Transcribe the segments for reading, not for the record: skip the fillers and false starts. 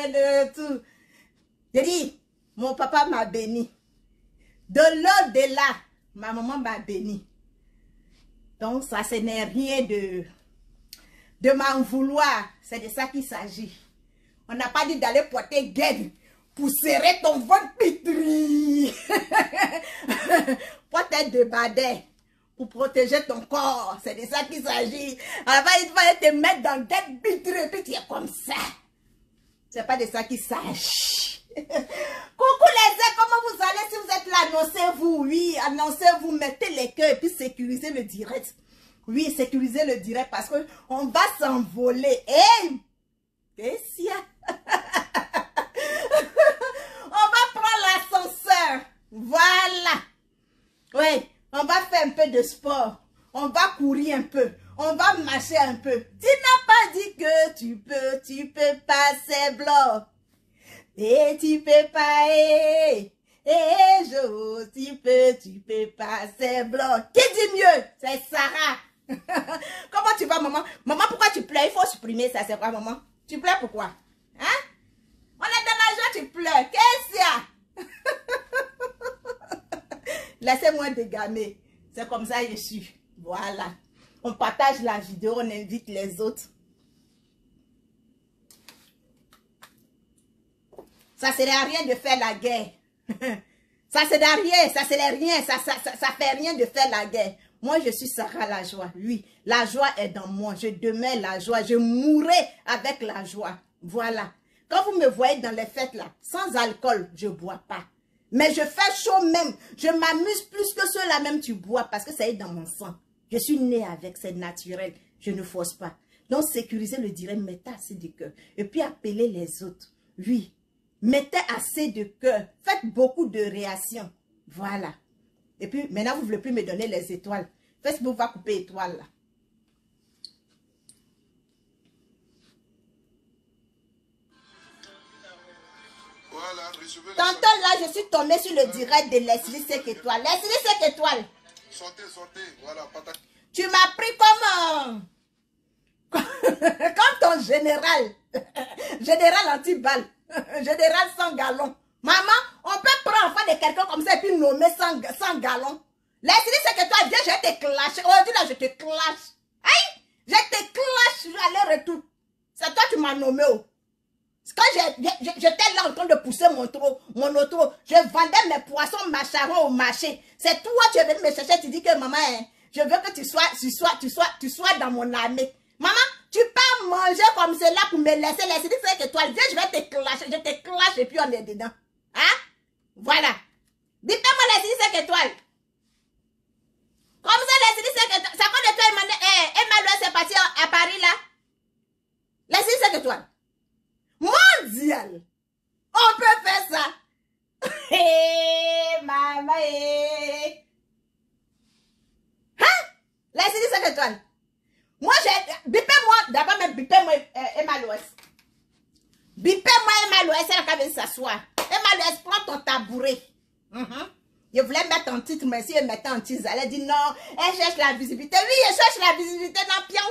de tout. J'ai dit, mon papa m'a béni. De l'au-delà, ma maman m'a béni. Donc, ça, ce n'est rien de m'en vouloir. C'est de ça qu'il s'agit. On n'a pas dit d'aller porter gueule pour serrer ton ventre pitri. Porter de badet pour protéger ton corps. C'est de ça qu'il s'agit. Avant, il va te mettre dans le tête pitri et puis tu es comme ça. C'est pas de ça qu'il s'agit. Coucou les gars, comment vous allez? Si vous êtes là, annoncez-vous, oui, annoncez-vous, mettez les cœurs et puis sécurisez le direct. Oui, sécurisez le direct parce que on va s'envoler. Hey! Qu'est-ce on va prendre l'ascenseur. Voilà. Oui, on va faire un peu de sport. On va courir un peu. On va marcher un peu. Tu n'as pas dit que tu peux pas, c'est blanc. Et tu peux pas, Jo, tu peux pas, c'est blanc. Qui dit mieux? C'est Sarah. Comment tu vas, maman? Maman, pourquoi tu pleures? Il faut supprimer ça, c'est quoi, maman? Tu pleures pourquoi? Hein? On est dans la joie, tu pleures. Qu'est-ce qu'il y a? Laissez-moi dégamer. C'est comme ça je suis. Voilà. On partage la vidéo, on invite les autres. Ça ne sert à rien de faire la guerre. Ça ne sert à rien, ça fait rien de faire la guerre. Moi, je suis Sarah la joie. Oui, la joie est dans moi. Je demeure la joie. Je mourrai avec la joie. Voilà. Quand vous me voyez dans les fêtes là, sans alcool, je ne bois pas. Mais je fais chaud même. Je m'amuse plus que ceux-là même tu bois parce que ça est dans mon sang. Je suis née avec, c'est naturel. Je ne force pas. Donc, sécurisez le direct, mettez assez de cœur. Et puis, appelez les autres. Oui. Mettez assez de cœur. Faites beaucoup de réactions. Voilà. Et puis, maintenant, vous ne voulez plus me donner les étoiles. Facebook va couper étoiles, là. Voilà, tantôt, là, je suis tombée sur le direct de Leslie 5 étoiles. Leslie 5 étoiles. Sortez, voilà, patate. Tu m'as pris comme ton général. Général anti-balle. Général sans galon. Maman, on peut prendre enfant de quelqu'un comme ça et puis nommer sans galon. Laisse-lui ce que toi, viens, je vais te clasher. Aujourd'hui, là, je te clash. Aïe, je te clash, je vais aller-retour. C'est toi qui m'as nommé. Oh. Quand j'étais là en train de pousser mon auto, je vendais mes poissons macharons au marché. C'est toi, tu es venu me chercher, tu dis que maman, hein, je veux que tu sois dans mon armée. Maman, tu peux manger comme cela pour me laisser 5 étoiles. Viens, je vais te clasher, je te clash et puis on est dedans. Hein? Voilà. Dites-moi les 5 étoiles. Comme ça, les 5 étoiles. Ça compte de toi, Emmanuel, c'est parti à Paris, là. Les 5 étoiles. Mondial. On peut faire ça. Hé, maman, Hein? Les 5 étoiles. Moi, bipez-moi, d'abord, mais bipez-moi Emma Loès. Bipez-moi Emma Loès, elle a qu'à s'asseoir. Emma Loès, prends ton tabouret. Je voulais mettre un titre, mais si je mettais un titre, elle a dit non, elle cherche la visibilité. Oui, elle cherche la visibilité dans pion.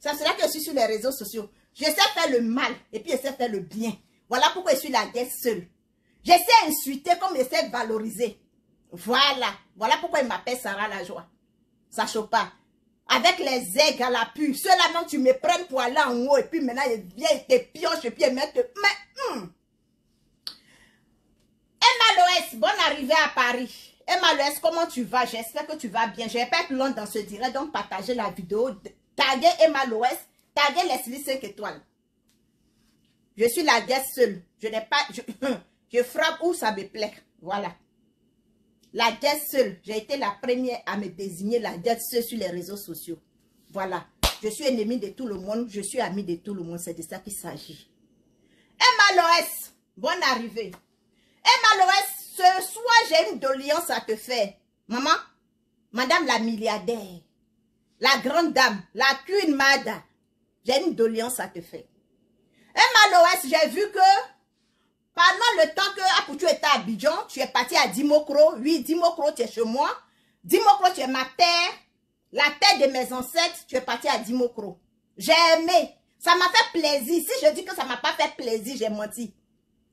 Ça sera que je suis sur les réseaux sociaux. Je sais faire le mal et puis je sais faire le bien. Voilà pourquoi je suis la guerre seule. Je sais insulter comme je sais valoriser. Voilà. Voilà pourquoi il m'appelle Sarah la joie. Ça chauffe pas. Avec les aigles à la pu. Ceux-là, non, tu me prennes pour aller en haut. Et puis maintenant, ils viennent, ils te piochent. Et puis ils mettent... Emma Loès, bonne arrivée à Paris. Emma Loès, comment tu vas? J'espère que tu vas bien. Je vais pas être long dans ce direct. Donc, partagez la vidéo. Taguez Emma Loès. Taguez Leslie 5 étoiles. Je suis la guerre seule. Je n'ai pas... Je frappe où ça me plaît. Voilà. La guerre seule, j'ai été la première à me désigner la guerre seule sur les réseaux sociaux. Voilà. Je suis ennemie de tout le monde. Je suis amie de tout le monde. C'est de ça qu'il s'agit. Emma Loès, bonne arrivée. Emma Loès, ce soir, j'ai une doléance à te faire. Maman, madame la milliardaire, la grande dame, la Queen Mada, j'ai une doléance à te faire. Emma Loès, j'ai vu que pendant le temps que tu étais à Abidjan, tu es parti à Dimokro. Oui, Dimokro, tu es chez moi. Dimokro, tu es ma terre. La terre de mes ancêtres, tu es parti à Dimokro. J'ai aimé. Ça m'a fait plaisir. Si je dis que ça m'a pas fait plaisir, j'ai menti.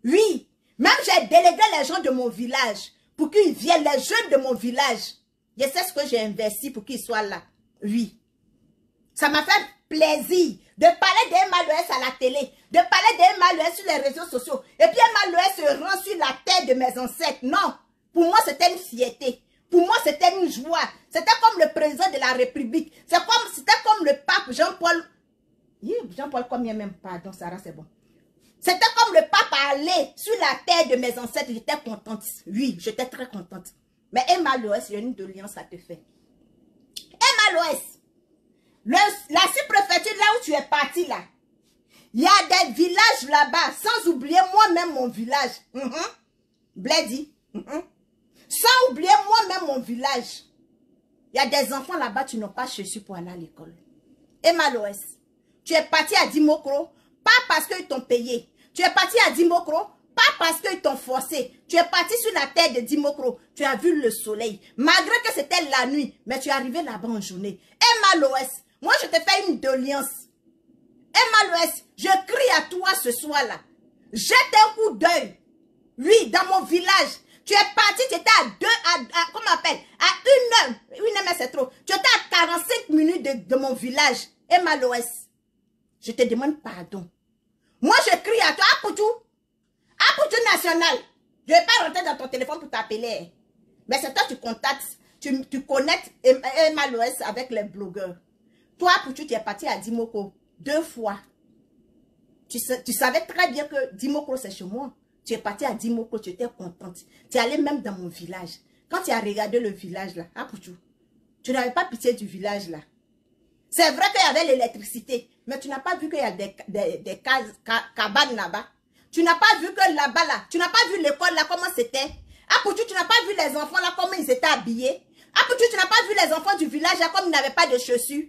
Oui. Même j'ai délégué les gens de mon village pour qu'ils viennent, les jeunes de mon village. Je sais ce que j'ai investi pour qu'ils soient là. Oui. Ça m'a fait plaisir de parler d'Emma Loès à la télé, de parler d'Emma Loès sur les réseaux sociaux. Et puis Emma Loès se rend sur la tête de mes ancêtres. Non. Pour moi, c'était une fierté. Pour moi, c'était une joie. C'était comme le président de la République. C'était comme le pape Jean-Paul. Jean-Paul combien même? Pardon, Sarah, c'est bon. C'était comme le pape allait sur la tête de mes ancêtres. J'étais contente. Oui, j'étais très contente. Mais Emma Loès, il y a une doléance à te faire. Emma Loès, la sous-préfecture là où tu es parti là, il y a des villages là-bas, sans oublier moi-même mon village. Bledi. Sans oublier moi-même mon village. Il y a des enfants là-bas, tu n'as pas chaussures pour aller à l'école. Emma Loès, tu es parti à Dimokro, pas parce qu'ils t'ont payé. Tu es parti à Dimokro, pas parce qu'ils t'ont forcé. Tu es parti sur la terre de Dimokro. Tu as vu le soleil. Malgré que c'était la nuit, mais tu es arrivé là-bas en journée. Emma Loès, moi je te fais une doléance. Emma Loès, je crie à toi ce soir-là. Jette un coup d'œil. Oui, dans mon village. Tu es parti, tu étais comment on appelle, à 1 heure. 1 heure, mais c'est trop. Tu étais à 45 minutes de mon village. Emma Loès, je te demande pardon. Moi, je crie à toi, Apoutou. Apoutou national. Je ne vais pas rentrer dans ton téléphone pour t'appeler. Mais c'est toi, tu contactes, tu connectes Emma Loès avec les blogueurs. Toi, Apoutou, tu es parti à Dimokro 2 fois. Tu savais très bien que Dimokro, c'est chez moi. Tu es parti à Dimokro, tu étais contente. Tu es allé même dans mon village. Quand tu as regardé le village là, Apoutou, tu n'avais pas pitié du village là. C'est vrai qu'il y avait l'électricité, mais tu n'as pas vu qu'il y a des cabanes là-bas. Tu n'as pas vu que là-bas là, tu n'as pas vu l'école là, comment c'était. Apoutou, tu n'as pas vu les enfants là, comment ils étaient habillés. Apoutou, tu n'as pas vu les enfants du village là, comme ils n'avaient pas de chaussures.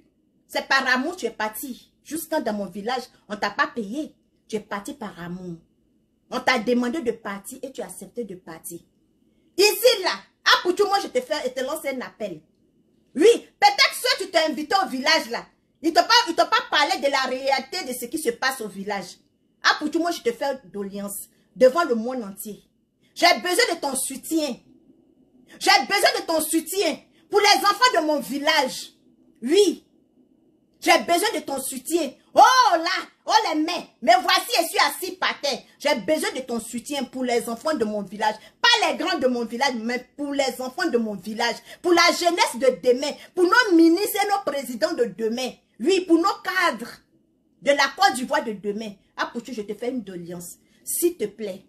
C'est par amour tu es parti. Jusqu'à dans mon village, on ne t'a pas payé. Tu es parti par amour. On t'a demandé de partir et tu as accepté de partir. Ici, là, Apoutou, moi, je te lance un appel. Oui, peut-être que tu t'es invité au village, là. Ils ne t'ont pas parlé de la réalité de ce qui se passe au village. Apoutou, moi, je te fais doléance devant le monde entier. J'ai besoin de ton soutien. J'ai besoin de ton soutien pour les enfants de mon village. Oui. J'ai besoin de ton soutien. Oh là, oh les mains. Mais voici, je suis assis par terre. J'ai besoin de ton soutien pour les enfants de mon village. Pas les grands de mon village, mais pour les enfants de mon village. Pour la jeunesse de demain. Pour nos ministres et nos présidents de demain. Oui, pour nos cadres de la Côte d'Ivoire de demain. Apoutou, je te fais une doléance. S'il te plaît,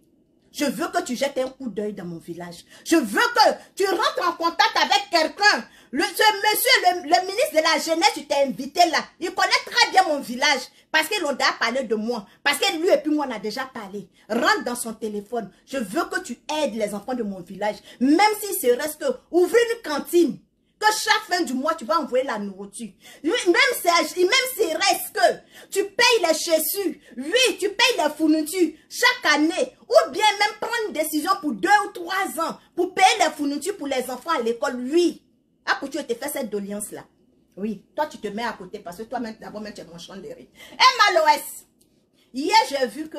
je veux que tu jettes un coup d'œil dans mon village. Je veux que tu rentres en contact avec quelqu'un. Ce monsieur, le ministre de la jeunesse, tu t'es invité là. Il connaît très bien mon village. Parce qu'ils ont déjà parlé de moi. Parce que lui et puis moi, on a déjà parlé. Rentre dans son téléphone. Je veux que tu aides les enfants de mon village. Même s'il se reste que ouvrir une cantine. Que chaque fin du mois, tu vas envoyer la nourriture. Même s'il reste que tu payes les chaussures. Oui, tu payes les fournitures chaque année. Ou bien même prendre une décision pour 2 ou 3 ans. Pour payer les fournitures pour les enfants à l'école. Oui. Apoutou, tu te fais cette doléance-là. Oui. Toi, tu te mets à côté parce que toi-même, d'abord, tu es mon champ de riz. Emma Loès, hier, j'ai vu que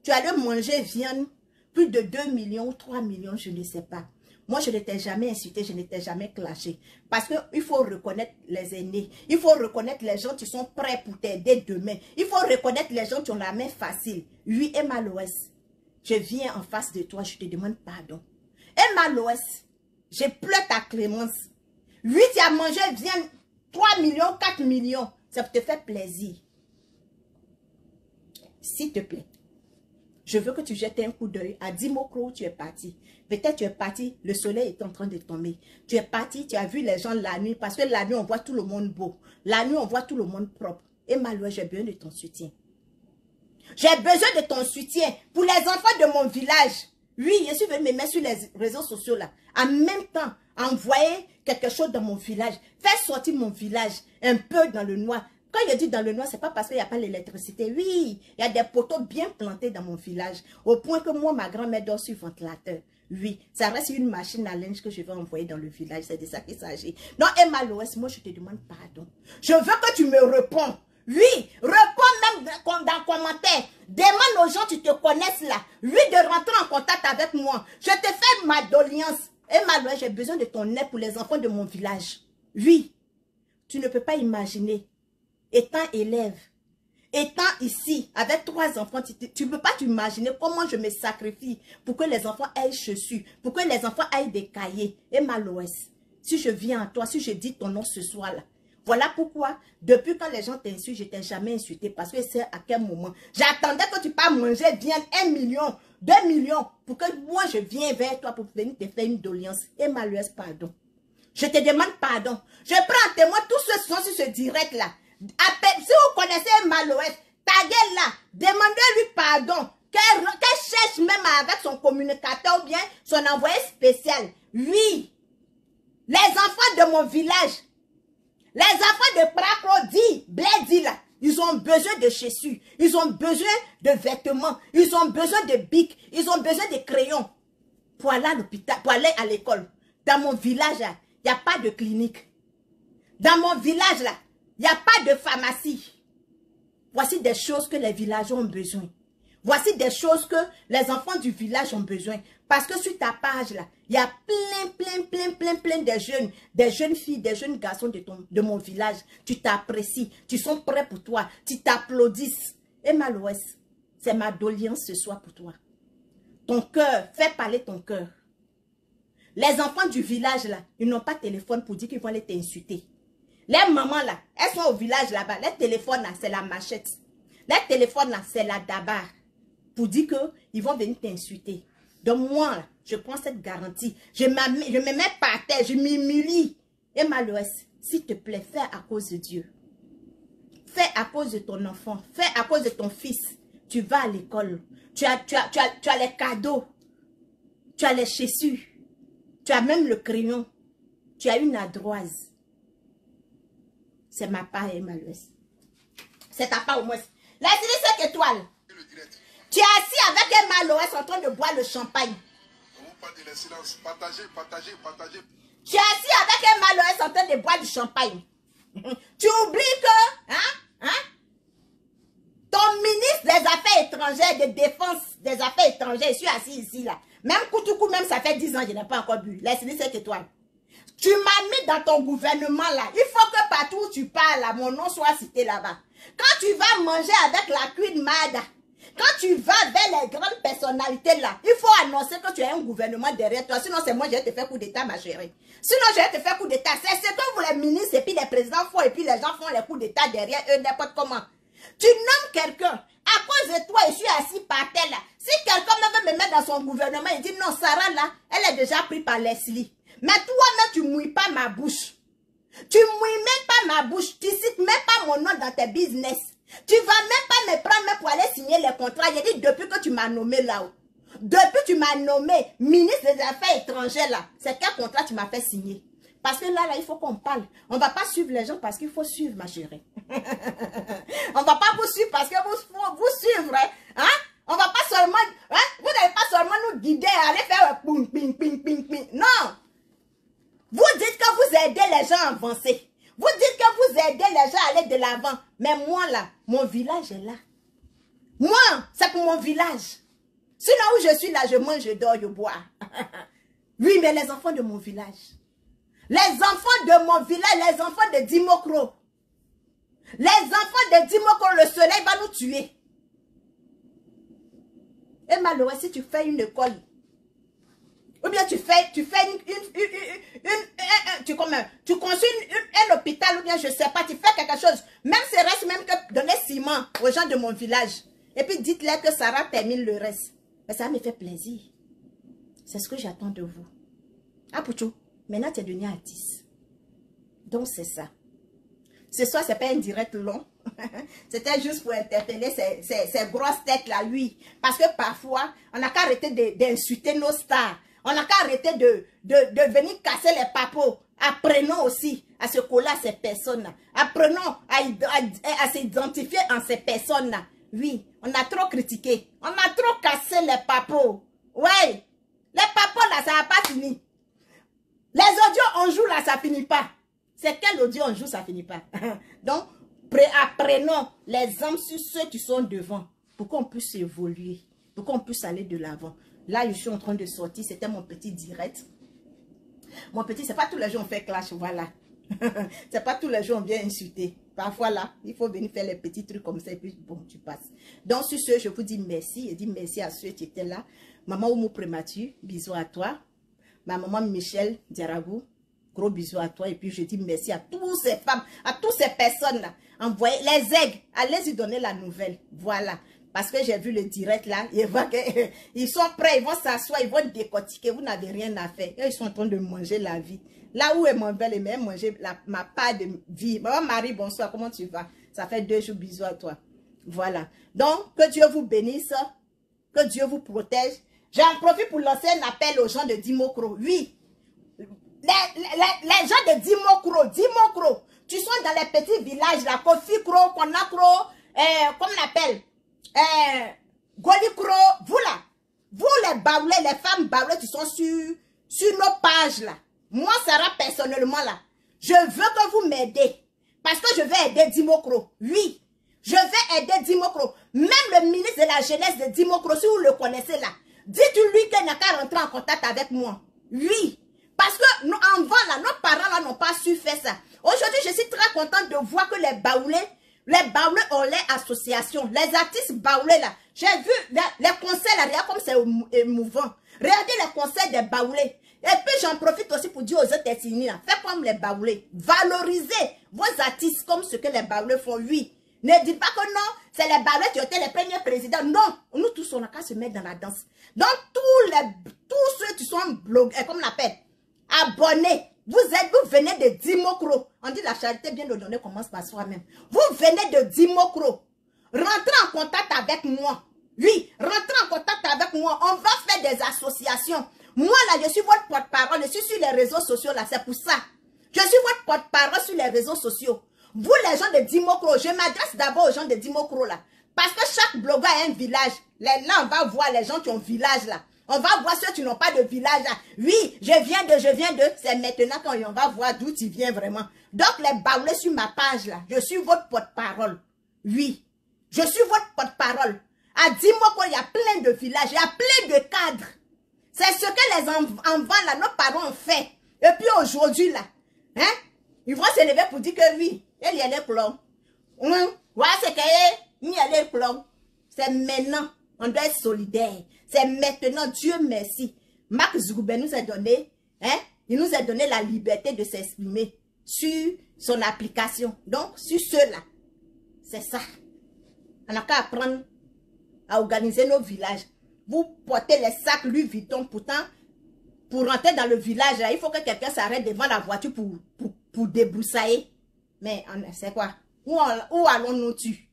tu allais manger viande plus de 2 millions ou 3 millions, je ne sais pas. Moi, je ne t'ai jamais insulté, je ne t'ai jamais clashé. Parce qu'il faut reconnaître les aînés. Il faut reconnaître les gens qui sont prêts pour t'aider demain. Il faut reconnaître les gens qui ont la main facile. Oui, Emma Loès, je viens en face de toi, je te demande pardon. Emma Loès, je pleure ta clémence. Oui, tu as mangé viande 3 millions, 4 millions. Ça te fait plaisir. S'il te plaît, je veux que tu jettes un coup d'œil à Dimokro où tu es parti. Peut-être tu es parti, le soleil est en train de tomber. Tu es parti, tu as vu les gens la nuit. Parce que la nuit, on voit tout le monde beau. La nuit, on voit tout le monde propre. Et Maloué, j'ai besoin de ton soutien. J'ai besoin de ton soutien pour les enfants de mon village. Oui, je suis venu me mettre sur les réseaux sociaux là. En même temps, envoyer quelque chose dans mon village. Faire sortir mon village un peu dans le noir. Quand je dis dans le noir, ce n'est pas parce qu'il n'y a pas l'électricité. Oui, il y a des poteaux bien plantés dans mon village. Au point que moi, ma grand-mère dort sur ventilateur. Oui, ça reste une machine à linge que je vais envoyer dans le village. C'est de ça qu'il s'agit. Non, Emma Loès, moi, je te demande pardon. Je veux que tu me réponds. Oui, réponds dans commentaire. Demande aux gens qui te connaissent là. Oui, de rentrer en contact avec moi. Je te fais ma doléance. Et malheureusement, j'ai besoin de ton aide pour les enfants de mon village. Oui, tu ne peux pas imaginer. Étant élève, étant ici, avec 3 enfants, tu ne peux pas t'imaginer comment je me sacrifie pour que les enfants aient chaussures, pour que les enfants aient des cahiers. Et malheureusement, si je viens à toi, si je dis ton nom ce soir-là, voilà pourquoi, depuis quand les gens t'insultent, je ne t'ai jamais insulté, parce que c'est à quel moment. J'attendais que tu passes manger bien 1 million, 2 millions, pour que moi je vienne vers toi pour venir te faire une doléance. Et malheureusement, pardon. Je te demande pardon. Je prends en témoin tous ceux qui sont sur ce direct-là. Si vous connaissez Maloès, taguez-la, demandez-lui pardon. Qu'elle cherche même avec son communicateur ou bien son envoyé spécial. Oui, les enfants de mon village, les enfants de Prakrodi, Bledi là, ils ont besoin de chaussures, ils ont besoin de vêtements, ils ont besoin de bics, ils ont besoin de crayons pour aller à l'hôpital, pour aller à l'école. Dans mon village là, il n'y a pas de clinique. Dans mon village là, il n'y a pas de pharmacie. Voici des choses que les villageois ont besoin. Voici des choses que les enfants du village ont besoin. Parce que sur ta page là, il y a plein de jeunes filles, des jeunes garçons de mon village. Tu t'apprécies, tu sont prêts pour toi, tu t'applaudissent. Et Malouès, c'est ma doléance ce soir pour toi. Ton cœur, fais parler ton cœur. Les enfants du village là, ils n'ont pas de téléphone pour dire qu'ils vont aller t'insulter. Les mamans là, elles sont au village là-bas. Les téléphones là, c'est la machette. Les téléphones là, c'est la dabar. Pour dire qu'ils vont venir t'insulter. Donc moi, là, je prends cette garantie. Je me mets par terre, je m'humilie. Et Malouès, s'il te plaît, fais à cause de Dieu. Fais à cause de ton enfant. Fais à cause de ton fils. Tu vas à l'école. Tu as les cadeaux. Tu as les chaussures. Tu as même le crayon. Tu as une ardoise. C'est ma part, Malouès. C'est ta part au moins. La série 5 étoiles. Tu es assis avec un Malouès en train de boire le champagne. Partagez. Tu es assis avec un Malouès en train de boire du champagne. Tu oublies que ton ministre des Affaires étrangères, de défense des Affaires étrangères, je suis assis ici là. Même Koutoukou, même ça fait 10 ans, je n'ai pas encore bu. La série 5 étoiles. Tu m'as mis dans ton gouvernement là. Il faut que partout où tu parles là, mon nom soit cité là-bas. Quand tu vas manger avec la Queen Mada, quand tu vas vers les grandes personnalités là, il faut annoncer que tu as un gouvernement derrière toi. Sinon, c'est moi qui vais te faire coup d'état, ma chérie. Sinon, je vais te faire coup d'état. C'est ce que vous les ministres et puis les présidents font et puis les gens font les coups d'état derrière eux, n'importe comment. Tu nommes quelqu'un. À cause de toi, je suis assis par terre là. Si quelqu'un veut me mettre dans son gouvernement, il dit non, Sarah là, elle est déjà prise par Leslie. Mais toi-même, tu ne mouilles pas ma bouche. Tu ne mouilles même pas ma bouche. Tu ne cites même pas mon nom dans tes business. Tu ne vas même pas me prendre pour aller signer les contrats. J'ai dit depuis que tu m'as nommé là-haut. Depuis que tu m'as nommé ministre des Affaires étrangères là. C'est quel contrat tu m'as fait signer? Parce que là, il faut qu'on parle. On ne va pas suivre les gens parce qu'il faut suivre, ma chérie. On ne va pas vous suivre parce que vous suivre. Hein? On ne va pas seulement... Hein? Vous n'allez pas seulement nous guider à aller faire ping, ping, ping, ping, ping. Non! Vous dites que vous aidez les gens à avancer. Vous dites que vous aidez les gens à aller de l'avant. Mais moi là, mon village est là. Moi, c'est pour mon village. Sinon où je suis là, je mange, je dors, je bois. Oui, mais les enfants de mon village. Les enfants de mon village, les enfants de Dimokro. Les enfants de Dimokro, le soleil va nous tuer. Et malheureusement, si tu fais une école, ou bien tu construis un hôpital, ou bien je ne sais pas, tu fais quelque chose. Même si reste même que donner ciment aux gens de mon village. Et puis dites-leur que Sarah termine le reste. Mais ça me fait plaisir. C'est ce que j'attends de vous. Ah Pouchou, maintenant tu es devenu artiste. Donc c'est ça. Ce soir, ce n'est pas un direct long. C'était juste pour interpeller ces grosses têtes là, oui. Parce que parfois, on n'a qu'à arrêter d'insulter nos stars. On n'a qu'à arrêter de venir casser les papos. Apprenons aussi à se coller à ces personnes-là. Apprenons à s'identifier en ces personnes-là. Oui, on a trop critiqué. On a trop cassé les papos. Oui, les papos là, ça n'a pas fini. Les audios on joue là, ça finit pas. C'est quel audio on joue, ça finit pas. Donc, apprenons l'exemple sur ceux qui sont devant pour qu'on puisse évoluer, pour qu'on puisse aller de l'avant. Là, je suis en train de sortir. C'était mon petit direct. Mon petit, c'est pas tous les jours on fait clash, voilà. C'est pas tous les jours on vient insulter. Parfois là, il faut venir faire les petits trucs comme ça et puis bon, tu passes. Donc sur ce, je vous dis merci et dis merci à ceux qui étaient là. Maman Oumou Prémature, bisous à toi. Ma maman Michel Diaragou, gros bisous à toi. Et puis je dis merci à toutes ces femmes, à toutes ces personnes là. Envoyez les aigles, allez-y donner la nouvelle. Voilà. Parce que j'ai vu le direct là, ils sont prêts, ils vont s'asseoir, ils vont décortiquer, vous n'avez rien à faire. Ils sont en train de manger la vie. Là où est mon bel et même manger ma part de vie. Maman Marie, bonsoir, comment tu vas? Ça fait 2 jours, bisous à toi. Voilà. Donc, que Dieu vous bénisse, que Dieu vous protège. J'en profite pour lancer un appel aux gens de Dimokro. Oui, les gens de Dimokro, tu sont dans les petits villages là, Kofikro, Konakro, comment on appelle? Golikro, vous là, vous les baoulés, les femmes baoulées qui sont sur nos pages là. Moi, Sarah, personnellement là, je veux que vous m'aidez. Parce que je vais aider Dimokro. Oui, je vais aider Dimokro. Même le ministre de la jeunesse de Dimokro, si vous le connaissez là, dites-lui qu'il n'a qu'à rentrer en contact avec moi. Oui, parce que nous, en bas là, nos parents là n'ont pas su faire ça. Aujourd'hui, je suis très contente de voir que les baoulés ont les associations, les artistes baoulés là. J'ai vu les concerts là, regarde comme c'est émouvant. Regardez les concerts des baoulés. Et puis j'en profite aussi pour dire aux autres ethnies là, faites comme les baoulés. Valorisez vos artistes comme ce que les baoulés font, oui. Ne dites pas que non, c'est les baoulés qui ont été les premiers présidents. Non, nous tous on a qu'à se mettre dans la danse. Donc tous ceux qui sont blogueurs, comme on l'appelle, abonnés. Vous venez de Dimokro. On dit la charité bien de donner commence par soi-même. Vous venez de Dimokro. Rentrez en contact avec moi. Oui, rentrez en contact avec moi. On va faire des associations. Moi là, je suis votre porte-parole. Je suis sur les réseaux sociaux là, c'est pour ça. Je suis votre porte-parole sur les réseaux sociaux. Vous les gens de Dimokro, je m'adresse d'abord aux gens de Dimokro là. Parce que chaque blogueur a un village. Là, on va voir les gens qui ont un village là. On va voir ceux qui n'ont pas de village là. Oui, je viens de. C'est maintenant qu'on va voir d'où tu viens vraiment. Donc, les baoulés sur ma page là, je suis votre porte-parole. Oui, je suis votre porte-parole. À Dimokro, il y a plein de villages, il y a plein de cadres. C'est ce que les enfants là, nos parents ont fait. Et puis aujourd'hui là, hein, ils vont se lever pour dire que oui, il y a les plombs. Voilà, c'est qu'il y a les plombs. C'est maintenant, on doit être solidaire. C'est maintenant, Dieu merci. Mark Zuckerberg nous a donné, hein, il nous a donné la liberté de s'exprimer sur son application. Donc, sur ceux-là, c'est ça. On n'a qu'à apprendre à organiser nos villages. Vous portez les sacs Louis Vuitton, pourtant, pour rentrer dans le village, là, il faut que quelqu'un s'arrête devant la voiture pour débroussailler. Mais c'est quoi? Où allons-nous-tu?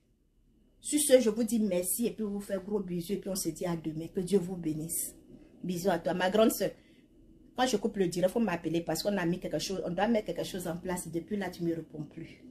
Sur ce, je vous dis merci et puis vous faites gros bisous et puis on se dit à demain. Que Dieu vous bénisse. Bisous à toi. Ma grande soeur, quand je coupe le direct, il faut m'appeler parce qu'on a mis quelque chose, on doit mettre quelque chose en place et depuis là, tu ne me réponds plus.